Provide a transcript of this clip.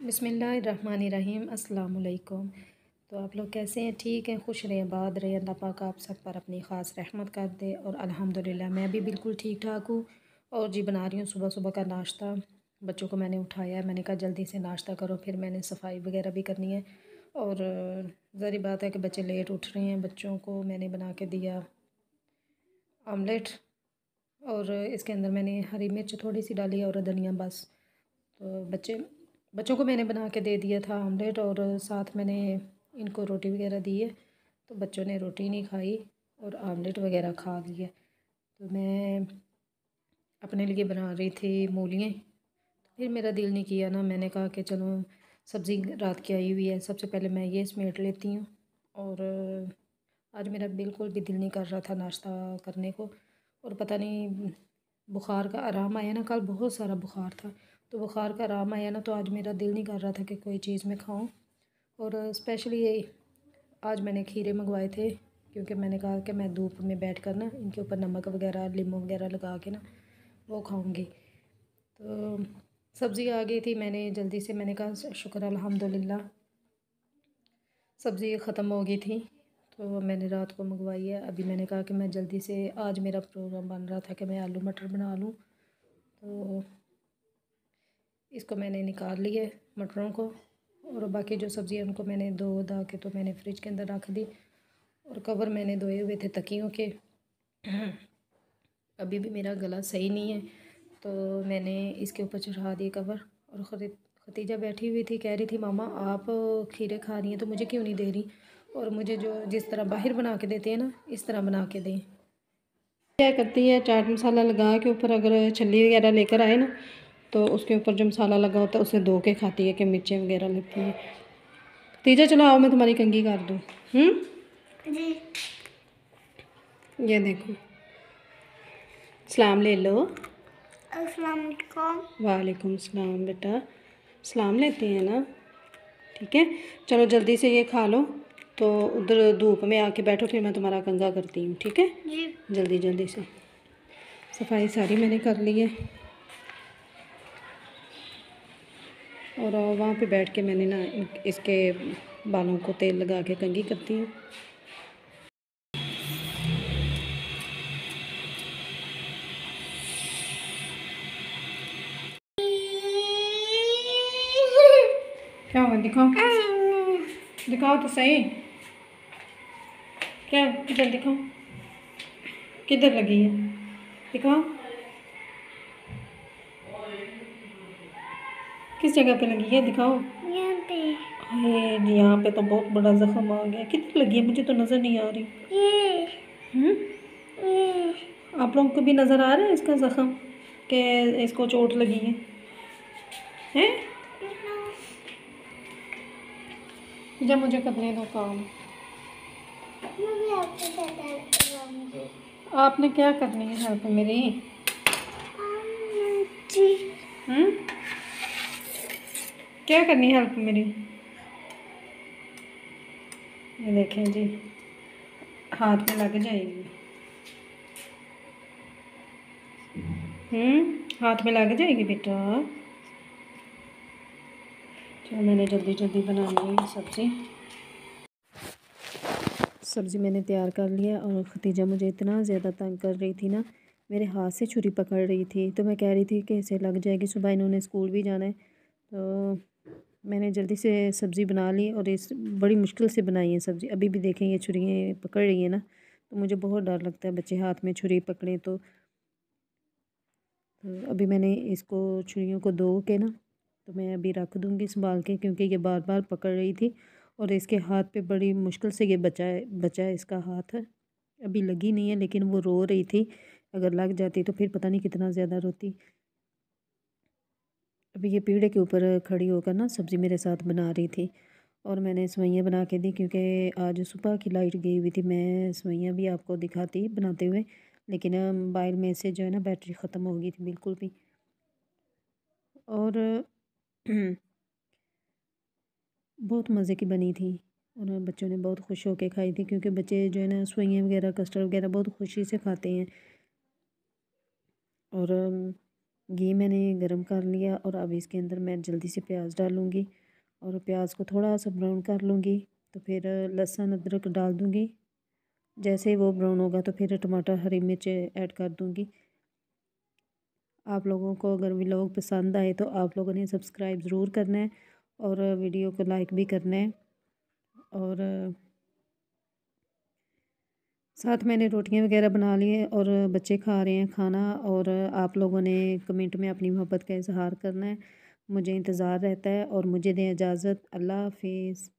बिस्मिल्लाहिर्रहमानिर्रहीम अस्सलाम वालेकुम। तो आप लोग कैसे हैं? ठीक हैं, खुश रहें, आबाद रहें। अल्लाह पाक आप सब पर अपनी ख़ास रहमत कर दे। और अल्हम्दुलिल्लाह मैं भी बिल्कुल ठीक ठाक हूँ। और जी बना रही हूँ सुबह सुबह का नाश्ता। बच्चों को मैंने उठाया, मैंने कहा जल्दी से नाश्ता करो, फिर मैंने सफाई वगैरह भी करनी है। और ज़ाहिर बात है कि बच्चे लेट उठ रहे हैं। बच्चों को मैंने बना के दिया ऑमलेट, और इसके अंदर मैंने हरी मिर्च थोड़ी सी डाली और धनिया बस। तो बच्चों को मैंने बना के दे दिया था ऑमलेट, और साथ मैंने इनको रोटी वगैरह दी है। तो बच्चों ने रोटी नहीं खाई और ऑमलेट वगैरह खा लिया। तो मैं अपने लिए बना रही थी मूलियाँ। फिर मेरा दिल नहीं किया ना, मैंने कहा कि चलो सब्ज़ी रात की आई हुई है, सबसे पहले मैं ये समेट लेती हूँ। और आज मेरा बिल्कुल भी दिल नहीं कर रहा था नाश्ता करने को। और पता नहीं बुखार का आराम आया ना, कल बहुत सारा बुखार था, तो बुखार का आराम आया ना, तो आज मेरा दिल नहीं कर रहा था कि कोई चीज़ मैं खाऊं। और स्पेशली आज मैंने खीरे मंगवाए थे, क्योंकि मैंने कहा कि मैं धूप में बैठ कर ना इनके ऊपर नमक वगैरह नींबू वगैरह लगा के ना वो खाऊंगी। तो सब्ज़ी आ गई थी, मैंने जल्दी से, मैंने कहा शुक्र अल्हम्दुलिल्लाह सब्ज़ी ख़त्म हो गई थी, तो मैंने रात को मंगवाई है। अभी मैंने कहा कि मैं जल्दी से, आज मेरा प्रोग्राम बन रहा था कि मैं आलू मटर बना लूँ। तो इसको मैंने निकाल लिया मटरों को, और बाकी जो सब्ज़ी है उनको मैंने धो धा के तो मैंने फ्रिज के अंदर रख दी। और कवर मैंने धोए हुए थे तकियों के। अभी भी मेरा गला सही नहीं है, तो मैंने इसके ऊपर चढ़ा दिए कवर। और खतीजा बैठी हुई थी, कह रही थी मामा आप खीरे खा रही हैं तो मुझे क्यों नहीं दे रही, और मुझे जो जिस तरह बाहर बना के देते हैं ना, इस तरह बना के दें। क्या करती है, चाट मसाला लगा के ऊपर अगर छल्ली वगैरह लेकर आए ना, तो उसके ऊपर जो मसाला लगा होता है उसे धो के खाती है कि मिर्चें वगैरह लगती हैं। तीजा चलो आओ मैं तुम्हारी कंघी कर दूँ। जी ये देखो, सलाम ले लो। अस्सलाम वालेकुम। वालेकुम सलाम बेटा, सलाम लेते हैं ना, ठीक है। चलो जल्दी से ये खा लो, तो उधर धूप में आके बैठो, फिर मैं तुम्हारा कंघा करती हूँ, ठीक है जी। जल्दी जल्दी से सफाई सारी मैंने कर ली है। और वहाँ पे बैठ के मैंने ना इसके बालों को तेल लगा के कंघी करती हूँ। क्या हुआ, दिखाओ दिखाओ तो सही, क्या किधर दिखाओ, किधर लगी है, दिखाओ किस जगह पे लगी है, दिखाओ। यहाँ पे। यहाँ पे तो बहुत बड़ा जख्म आ गया। किधर लगी है, मुझे तो नज़र नहीं आ रही। ये आप लोगों को भी नज़र आ रहा है इसका जख्म, कि इसको चोट लगी है, हैं? जब मुझे करने दो काम। आपने क्या करनी है हेल्प मेरी? क्या करनी है हेल्प मेरी? ये देखें जी, हाथ में लग जाएगी। हाथ में लग जाएगी बेटा। चलो मैंने जल्दी जल्दी बना ली सब्ज़ी मैंने तैयार कर लिया। और खतीजा मुझे इतना ज़्यादा तंग कर रही थी ना, मेरे हाथ से छुरी पकड़ रही थी, तो मैं कह रही थी कि इसे लग जाएगी, सुबह इन्होंने स्कूल भी जाना है। तो मैंने जल्दी से सब्ज़ी बना ली, और इस बड़ी मुश्किल से बनाई है सब्ज़ी। अभी भी देखें ये छुरियाँ पकड़ रही है ना, तो मुझे बहुत डर लगता है बच्चे हाथ में छुरी पकड़े तो अभी मैंने इसको छुरियों को धो के ना, तो मैं अभी रख दूँगी संभाल के, क्योंकि ये बार बार पकड़ रही थी। और इसके हाथ पे बड़ी मुश्किल से ये बचा है इसका हाथ। अभी लगी नहीं है, लेकिन वो रो रही थी, अगर लग जाती तो फिर पता नहीं कितना ज़्यादा रोती। अभी ये पीढ़े के ऊपर खड़ी होकर ना सब्ज़ी मेरे साथ बना रही थी, और मैंने सेवइयाँ बना के दी, क्योंकि आज सुबह की लाइट गई हुई थी। मैं सेवइयाँ भी आपको दिखाती बनाते हुए, लेकिन मोबाइल में से जो है ना बैटरी ख़त्म हो गई थी बिल्कुल भी। और बहुत मज़े की बनी थी, और बच्चों ने बहुत खुश होकर खाई थी, क्योंकि बच्चे जो है ना सेवइयाँ वगैरह कस्टर्ड वगैरह बहुत खुशी से खाते हैं। और घी मैंने गरम कर लिया और अब इसके अंदर मैं जल्दी से प्याज डालूँगी और प्याज को थोड़ा सा ब्राउन कर लूँगी। तो फिर लहसुन अदरक डाल दूँगी। जैसे ही वो ब्राउन होगा तो फिर टमाटर हरी मिर्च ऐड कर दूँगी। आप लोगों को अगर व्लॉग पसंद आए तो आप लोगों ने सब्सक्राइब ज़रूर करना है और वीडियो को लाइक भी करना है। और साथ मैंने रोटियां वगैरह बना ली है और बच्चे खा रहे हैं खाना। और आप लोगों ने कमेंट में अपनी मोहब्बत का इजहार करना है। मुझे इंतज़ार रहता है और मुझे दें इजाज़त। अल्लाह हाफिज़।